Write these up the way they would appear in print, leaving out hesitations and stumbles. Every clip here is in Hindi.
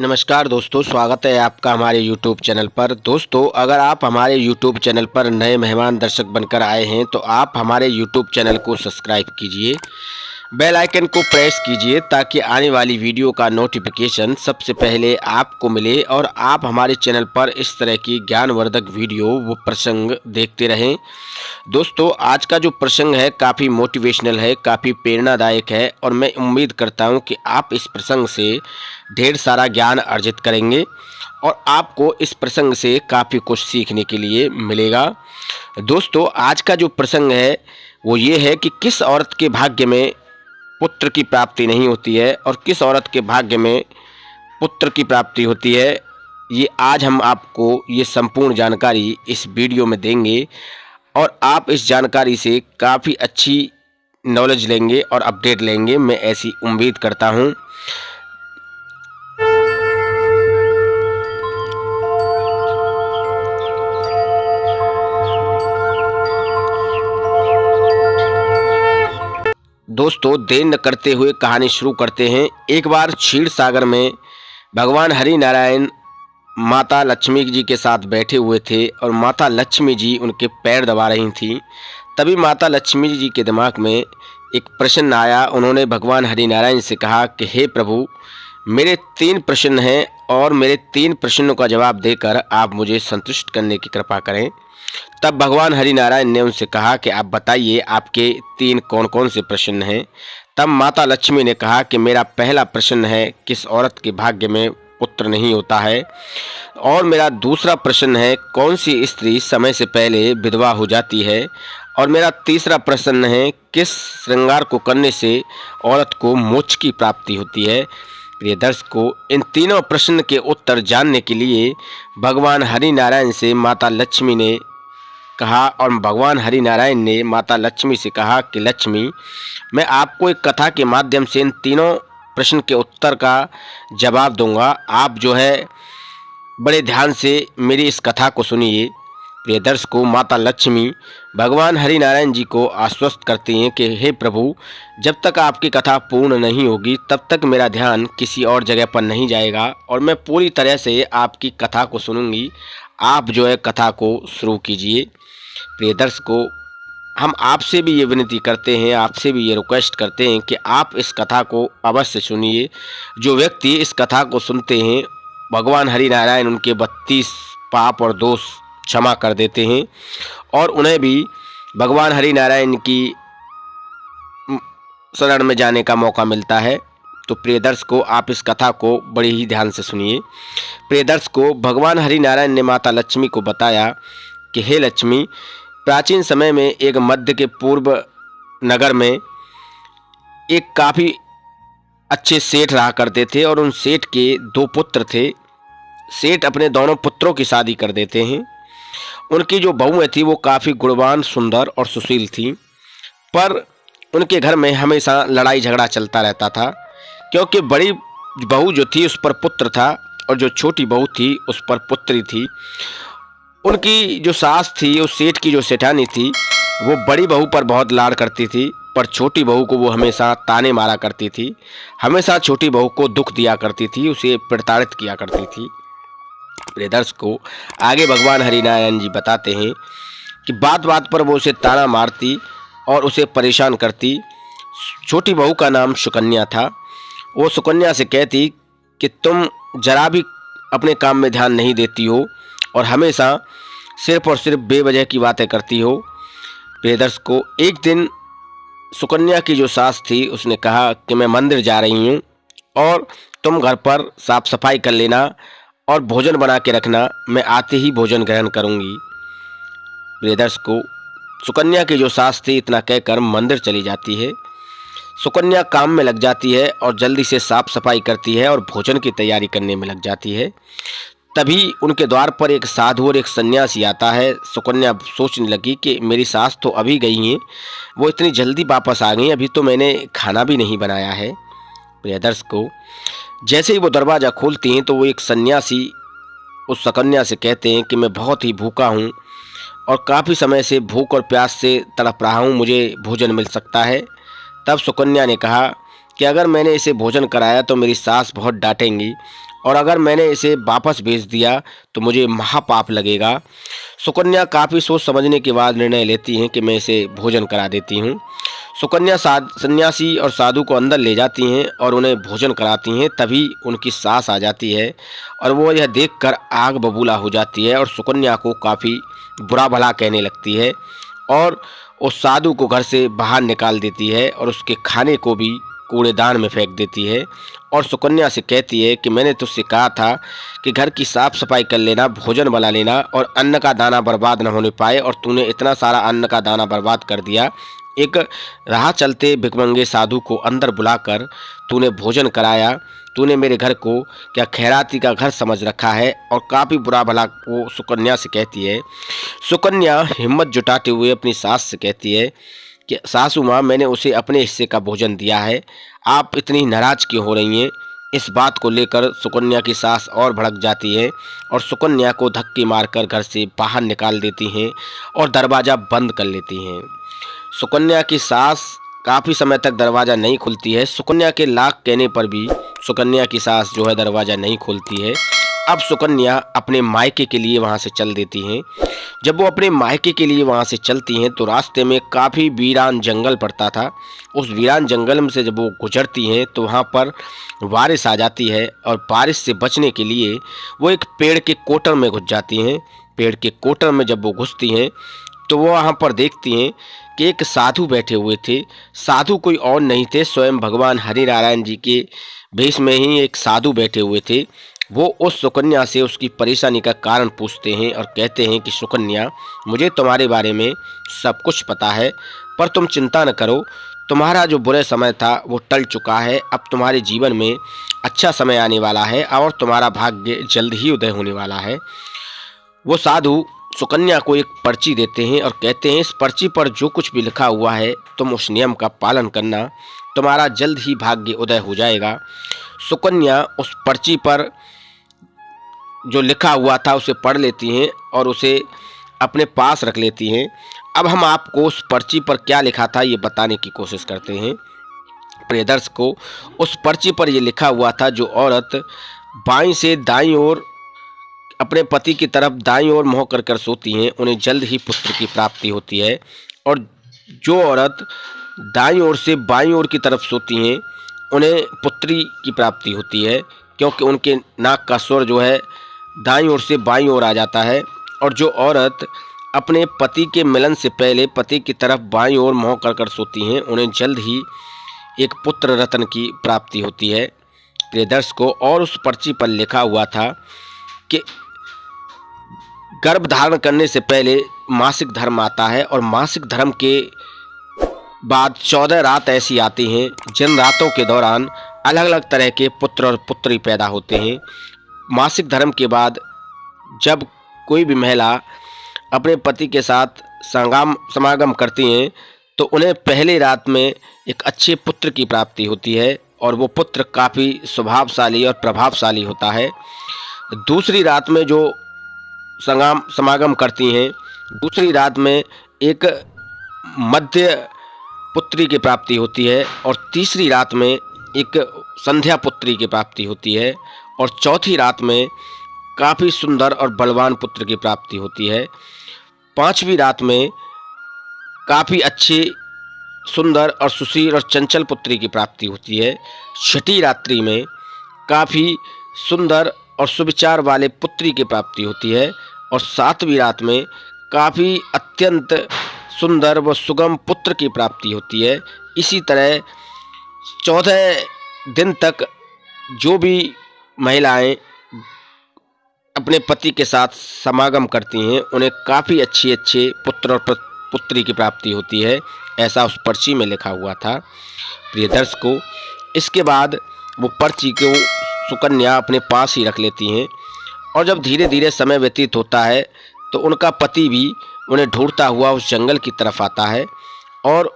नमस्कार दोस्तों, स्वागत है आपका हमारे YouTube चैनल पर। दोस्तों, अगर आप हमारे YouTube चैनल पर नए मेहमान दर्शक बनकर आए हैं तो आप हमारे YouTube चैनल को सब्सक्राइब कीजिए, बेल आइकन को प्रेस कीजिए ताकि आने वाली वीडियो का नोटिफिकेशन सबसे पहले आपको मिले और आप हमारे चैनल पर इस तरह की ज्ञानवर्धक वीडियो व प्रसंग देखते रहें। दोस्तों, आज का जो प्रसंग है काफ़ी मोटिवेशनल है, काफ़ी प्रेरणादायक है और मैं उम्मीद करता हूं कि आप इस प्रसंग से ढेर सारा ज्ञान अर्जित करेंगे और आपको इस प्रसंग से काफ़ी कुछ सीखने के लिए मिलेगा। दोस्तों, आज का जो प्रसंग है वो ये है कि किस औरत के भाग्य में पुत्र की प्राप्ति नहीं होती है और किस औरत के भाग्य में पुत्र की प्राप्ति होती है। ये आज हम आपको ये संपूर्ण जानकारी इस वीडियो में देंगे और आप इस जानकारी से काफ़ी अच्छी नॉलेज लेंगे और अपडेट लेंगे, मैं ऐसी उम्मीद करता हूँ। दोस्तों, देर न करते हुए कहानी शुरू करते हैं। एक बार क्षीर सागर में भगवान हरि नारायण माता लक्ष्मी जी के साथ बैठे हुए थे और माता लक्ष्मी जी उनके पैर दबा रही थीं। तभी माता लक्ष्मी जी के दिमाग में एक प्रश्न आया। उन्होंने भगवान हरि नारायण से कहा कि हे प्रभु, मेरे 3 प्रश्न हैं और मेरे 3 प्रश्नों का जवाब देकर आप मुझे संतुष्ट करने की कृपा करें। तब भगवान हरि नारायण ने उनसे कहा कि आप बताइए आपके 3 कौन कौन से प्रश्न हैं। तब माता लक्ष्मी ने कहा कि मेरा पहला प्रश्न है किस औरत के भाग्य में पुत्र नहीं होता है, और मेरा दूसरा प्रश्न है कौन सी स्त्री समय से पहले विधवा हो जाती है, और मेरा तीसरा प्रश्न है किस श्रृंगार को करने से औरत को मोक्ष की प्राप्ति होती है। प्रिय दर्शकों, इन तीनों प्रश्न के उत्तर जानने के लिए भगवान हरि नारायण से माता लक्ष्मी ने कहा और भगवान हरि नारायण ने माता लक्ष्मी से कहा कि लक्ष्मी, मैं आपको एक कथा के माध्यम से इन तीनों प्रश्न के उत्तर का जवाब दूंगा। आप जो है बड़े ध्यान से मेरी इस कथा को सुनिए। प्रिय दर्शकों, माता लक्ष्मी भगवान हरि नारायण जी को आश्वस्त करती हैं कि हे प्रभु, जब तक आपकी कथा पूर्ण नहीं होगी तब तक मेरा ध्यान किसी और जगह पर नहीं जाएगा और मैं पूरी तरह से आपकी कथा को सुनूंगी। आप जो है कथा को शुरू कीजिए। प्रिय दर्शकों, हम आपसे भी ये विनती करते हैं, आपसे भी ये रिक्वेस्ट करते हैं कि आप इस कथा को अवश्य सुनिए। जो व्यक्ति इस कथा को सुनते हैं, भगवान हरि नारायण उनके 32 पाप और दोष क्षमा कर देते हैं और उन्हें भी भगवान हरि नारायण की शरण में जाने का मौका मिलता है। तो प्रिय दर्शकों, आप इस कथा को बड़े ही ध्यान से सुनिए। प्रिय दर्शकों, भगवान हरि नारायण ने माता लक्ष्मी को बताया कि हे लक्ष्मी, प्राचीन समय में एक मध्य के पूर्व नगर में एक काफ़ी अच्छे सेठ रहा करते थे और उन सेठ के 2 पुत्र थे। सेठ अपने दोनों पुत्रों की शादी कर देते हैं। उनकी जो बहुएं थी वो काफ़ी गुणवान, सुंदर और सुशील थी, पर उनके घर में हमेशा लड़ाई झगड़ा चलता रहता था, क्योंकि बड़ी बहू जो थी उस पर पुत्र था और जो छोटी बहू थी उस पर पुत्री थी। उनकी जो सास थी, उस सेठ की जो सेठानी थी, वो बड़ी बहू पर बहुत लाड करती थी, पर छोटी बहू को वो हमेशा ताने मारा करती थी, हमेशा छोटी बहू को दुख दिया करती थी, उसे प्रताड़ित किया करती थी। प्रिय दर्शकों, आगे भगवान हरि नारायण जी बताते हैं कि बात बात पर वो उसे ताना मारती और उसे परेशान करती। छोटी बहू का नाम सुकन्या था। वो सुकन्या से कहती कि तुम जरा भी अपने काम में ध्यान नहीं देती हो और हमेशा सिर्फ और सिर्फ बेवजह की बातें करती हो। प्रिय दर्शकों, एक दिन सुकन्या की जो सास थी उसने कहा कि मैं मंदिर जा रही हूँ और तुम घर पर साफ सफाई कर लेना और भोजन बना के रखना, मैं आते ही भोजन ग्रहण करूँगी। प्रिय दर्शकों, सुकन्या की जो सास थी इतना कहकर मंदिर चली जाती है। सुकन्या काम में लग जाती है और जल्दी से साफ सफाई करती है और भोजन की तैयारी करने में लग जाती है। तभी उनके द्वार पर एक साधु और एक सन्यासी आता है। सुकन्या सोचने लगी कि मेरी सास तो अभी गई हैं, वो इतनी जल्दी वापस आ गई, अभी तो मैंने खाना भी नहीं बनाया है। प्रिय दर्शकों, जैसे ही वो दरवाज़ा खोलती हैं तो वो एक सन्यासी उस सुकन्या से कहते हैं कि मैं बहुत ही भूखा हूँ और काफ़ी समय से भूख और प्यास से तड़प रहा हूँ, मुझे भोजन मिल सकता है। तब सुकन्या ने कहा कि अगर मैंने इसे भोजन कराया तो मेरी सास बहुत डांटेंगी और अगर मैंने इसे वापस भेज दिया तो मुझे महापाप लगेगा। सुकन्या काफ़ी सोच समझने के बाद निर्णय लेती हैं कि मैं इसे भोजन करा देती हूँ। सुकन्या सन्यासी और साधु को अंदर ले जाती हैं और उन्हें भोजन कराती हैं। तभी उनकी सास आ जाती है और वो यह देखकर आग बबूला हो जाती है और सुकन्या को काफ़ी बुरा भला कहने लगती है और उस साधु को घर से बाहर निकाल देती है और उसके खाने को भी कूड़ेदान में फेंक देती है और सुकन्या से कहती है कि मैंने तुझसे कहा था कि घर की साफ सफाई कर लेना, भोजन बना लेना और अन्न का दाना बर्बाद न होने पाए, और तूने इतना सारा अन्न का दाना बर्बाद कर दिया। एक राह चलते भिखमंगे साधु को अंदर बुलाकर तूने भोजन कराया। तूने मेरे घर को क्या खैराती का घर समझ रखा है? और काफ़ी बुरा भला वो सुकन्या से कहती है। सुकन्या हिम्मत जुटाते हुए अपनी सास से कहती है कि सासू माँ, मैंने उसे अपने हिस्से का भोजन दिया है, आप इतनी नाराज क्यों हो रही हैं? इस बात को लेकर सुकन्या की सास और भड़क जाती है और सुकन्या को धक्के मारकर घर से बाहर निकाल देती हैं और दरवाज़ा बंद कर लेती हैं। सुकन्या की सास काफ़ी समय तक दरवाज़ा नहीं खुलती है। सुकन्या के लाख कहने पर भी सुकन्या की सास जो है दरवाज़ा नहीं खोलती है। अब सुकन्या अपने मायके के लिए वहाँ से चल देती हैं। जब वो अपने मायके के लिए वहाँ से चलती हैं तो रास्ते में काफ़ी वीरान जंगल पड़ता था। उस वीरान जंगल में से जब वो गुजरती हैं तो वहाँ पर बारिश आ जाती है और बारिश से बचने के लिए वो एक पेड़ के कोटर में घुस जाती हैं। पेड़ के कोटर में जब वो घुसती हैं तो वो वहाँ पर देखती हैं कि एक साधु बैठे हुए थे। साधु कोई और नहीं थे, स्वयं भगवान हरिनारायण जी के भेष में ही एक साधु बैठे हुए थे। वो उस सुकन्या से उसकी परेशानी का कारण पूछते हैं और कहते हैं कि सुकन्या, मुझे तुम्हारे बारे में सब कुछ पता है, पर तुम चिंता न करो, तुम्हारा जो बुरा समय था वो टल चुका है। अब तुम्हारे जीवन में अच्छा समय आने वाला है और तुम्हारा भाग्य जल्द ही उदय होने वाला है। वो साधु सुकन्या को एक पर्ची देते हैं और कहते हैं, इस पर्ची पर जो कुछ भी लिखा हुआ है तुम उस नियम का पालन करना, तुम्हारा जल्द ही भाग्य उदय हो जाएगा। सुकन्या उस पर्ची पर जो लिखा हुआ था उसे पढ़ लेती हैं और उसे अपने पास रख लेती हैं। अब हम आपको उस पर्ची पर क्या लिखा था ये बताने की कोशिश करते हैं। प्रिय दर्शकों, उस पर्ची पर ये लिखा हुआ था, जो औरत बाईं से दाईं ओर अपने पति की तरफ दाईं ओर मुँह कर कर सोती हैं उन्हें जल्द ही पुत्र की प्राप्ति होती है, और जो औरत दाईं ओर से बाईं ओर की तरफ सोती हैं उन्हें पुत्री की प्राप्ति होती है, क्योंकि उनके नाक का स्वर जो है दाईं ओर से बाईं ओर आ जाता है। और जो औरत अपने पति के मिलन से पहले पति की तरफ बाईं ओर मुँह कर कर सोती हैं उन्हें जल्द ही एक पुत्र रत्न की प्राप्ति होती है। प्रिय दर्शकों, और उस पर्ची पर लिखा हुआ था कि गर्भ धारण करने से पहले मासिक धर्म आता है और मासिक धर्म के बाद 14 रात ऐसी आती हैं जिन रातों के दौरान अलग अलग तरह के पुत्र और पुत्री पैदा होते हैं। मासिक धर्म के बाद जब कोई भी महिला अपने पति के साथ समागम करती हैं तो उन्हें पहली रात में एक अच्छे पुत्र की प्राप्ति होती है और वो पुत्र काफ़ी स्वभावशाली और प्रभावशाली होता है। दूसरी रात में जो समागम करती हैं, दूसरी रात में एक मध्य पुत्री की प्राप्ति होती है और तीसरी रात में एक संध्या पुत्री की प्राप्ति होती है और चौथी रात में काफ़ी सुंदर और बलवान पुत्र की प्राप्ति होती है। पांचवी रात में काफ़ी अच्छे सुंदर और सुशील और चंचल पुत्री की प्राप्ति होती है। छठी रात्रि में काफ़ी सुंदर और सुविचार वाले पुत्री की प्राप्ति होती है और सातवीं रात में काफ़ी अत्यंत सुंदर व सुगम पुत्र की प्राप्ति होती है। इसी तरह 14 दिन तक जो भी महिलाएं अपने पति के साथ समागम करती हैं उन्हें काफ़ी अच्छे पुत्र और पुत्री की प्राप्ति होती है, ऐसा उस पर्ची में लिखा हुआ था। प्रिय दर्शकों, इसके बाद वो पर्ची को सुकन्या अपने पास ही रख लेती हैं और जब धीरे धीरे समय व्यतीत होता है तो उनका पति भी उन्हें ढूंढता हुआ उस जंगल की तरफ आता है और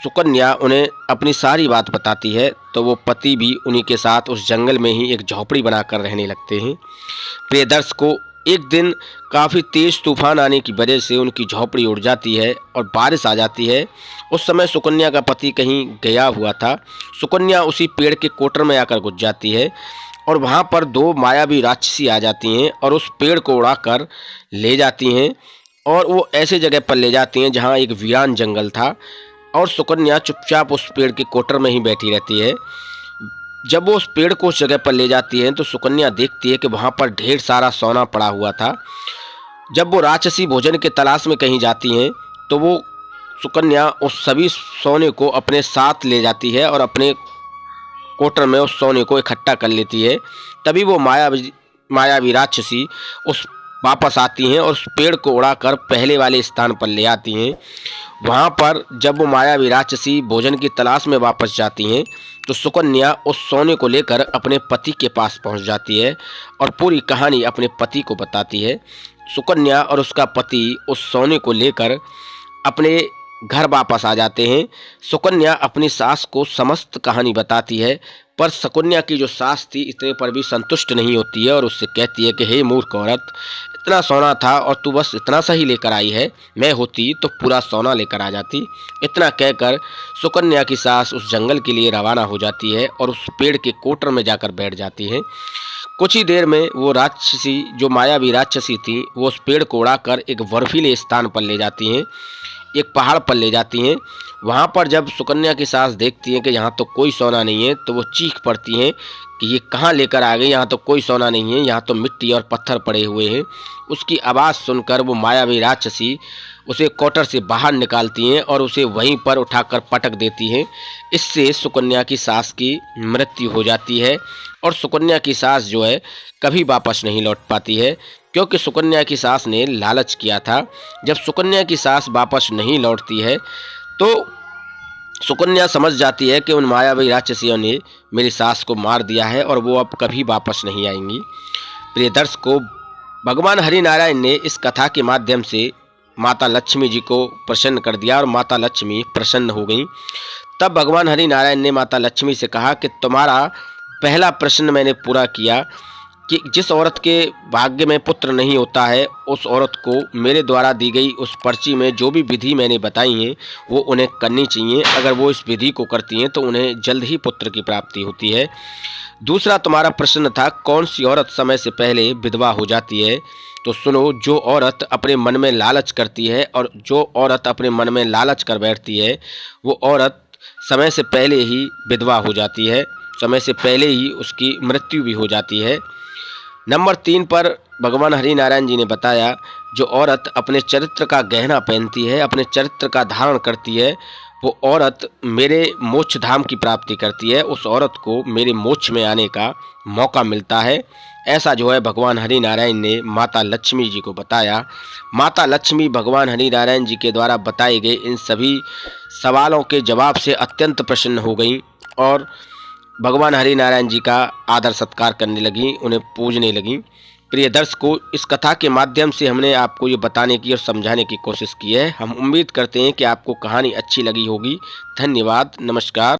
सुकन्या उन्हें अपनी सारी बात बताती है। तो वो पति भी उन्हीं के साथ उस जंगल में ही एक झोपड़ी बनाकर रहने लगते हैं। प्रिय दर्शकों, एक दिन काफ़ी तेज़ तूफान आने की वजह से उनकी झोपड़ी उड़ जाती है और बारिश आ जाती है। उस समय सुकन्या का पति कहीं गया हुआ था। सुकन्या उसी पेड़ के कोटर में आकर घुस जाती है और वहाँ पर दो मायावी राक्षसी आ जाती हैं और उस पेड़ को उड़ाकर ले जाती हैं और वो ऐसे जगह पर ले जाती हैं जहाँ एक वीरान जंगल था और सुकन्या चुपचाप उस पेड़ के कोटर में ही बैठी रहती है। जब वो उस पेड़ को उस जगह पर ले जाती हैं तो सुकन्या देखती है कि वहाँ पर ढेर सारा सोना पड़ा हुआ था। जब वो राक्षसी भोजन के तलाश में कहीं जाती हैं तो वो सुकन्या उस सभी सोने को अपने साथ ले जाती है और अपने कोटर में उस सोने को इकट्ठा कर लेती है। तभी वो मायावी राक्षसी उस वापस आती हैं और उस पेड़ को उड़ाकर पहले वाले स्थान पर ले आती हैं। वहाँ पर जब वो मायावी राक्षसी भोजन की तलाश में वापस जाती हैं तो सुकन्या उस सोने को लेकर अपने पति के पास पहुँच जाती है और पूरी कहानी अपने पति को बताती है। सुकन्या और उसका पति उस सोने को लेकर अपने घर वापस आ जाते हैं। सुकन्या अपनी सास को समस्त कहानी बताती है, पर सुकन्या की जो सास थी इतने पर भी संतुष्ट नहीं होती है और उससे कहती है कि हे मूर्ख औरत, इतना सोना था और तू बस इतना सा ही लेकर आई है, मैं होती तो पूरा सोना लेकर आ जाती। इतना कहकर सुकन्या की सास उस जंगल के लिए रवाना हो जाती है और उस पेड़ के कोटर में जाकर बैठ जाती है। कुछ ही देर में वो राक्षसी, जो मायावी राक्षसी थी, वो उस पेड़ को उड़ाकर एक बर्फीले स्थान पर ले जाती हैं, एक पहाड़ पर ले जाती हैं। वहाँ पर जब सुकन्या की सास देखती हैं कि यहाँ तो कोई सोना नहीं है तो वो चीख पड़ती हैं कि ये कहाँ लेकर आ गई, यहाँ तो कोई सोना नहीं है, यहाँ तो मिट्टी और पत्थर पड़े हुए हैं। उसकी आवाज़ सुनकर वो मायावी राक्षसी उसे कोटर से बाहर निकालती हैं और उसे वहीं पर उठाकर पटक देती हैं। इससे सुकन्या की सास की मृत्यु हो जाती है और सुकन्या की सास जो है कभी वापस नहीं लौट पाती है, क्योंकि सुकन्या की सास ने लालच किया था। जब सुकन्या की सास वापस नहीं लौटती है तो सुकन्या समझ जाती है कि उन मायावी राक्षसियों ने मेरी सास को मार दिया है और वो अब कभी वापस नहीं आएंगी। प्रिय दर्शकों, भगवान हरिनारायण ने इस कथा के माध्यम से माता लक्ष्मी जी को प्रसन्न कर दिया और माता लक्ष्मी प्रसन्न हो गई। तब भगवान हरिनारायण ने माता लक्ष्मी से कहा कि तुम्हारा पहला प्रश्न मैंने पूरा किया कि जिस औरत के भाग्य में पुत्र नहीं होता है उस औरत को मेरे द्वारा दी गई उस पर्ची में जो भी विधि मैंने बताई हैं वो उन्हें करनी चाहिए। अगर वो इस विधि को करती हैं तो उन्हें जल्द ही पुत्र की प्राप्ति होती है। दूसरा तुम्हारा प्रश्न था कौन सी औरत समय से पहले विधवा हो जाती है। तो सुनो, जो औरत अपने मन में लालच करती है और जो औरत अपने मन में लालच कर बैठती है वो औरत समय से पहले ही विधवा हो जाती है, समय से पहले ही उसकी मृत्यु भी हो जाती है। नंबर 3 पर भगवान हरिनारायण जी ने बताया जो औरत अपने चरित्र का गहना पहनती है, अपने चरित्र का धारण करती है, वो औरत मेरे मोक्ष धाम की प्राप्ति करती है, उस औरत को मेरे मोक्ष में आने का मौका मिलता है। ऐसा जो है भगवान हरिनारायण ने माता लक्ष्मी जी को बताया। माता लक्ष्मी भगवान हरिनारायण जी के द्वारा बताए गए इन सभी सवालों के जवाब से अत्यंत प्रसन्न हो गई और भगवान हरिनारायण जी का आदर सत्कार करने लगी, उन्हें पूजने लगी। प्रिय दर्शकों, इस कथा के माध्यम से हमने आपको ये बताने की और समझाने की कोशिश की है। हम उम्मीद करते हैं कि आपको कहानी अच्छी लगी होगी। धन्यवाद, नमस्कार।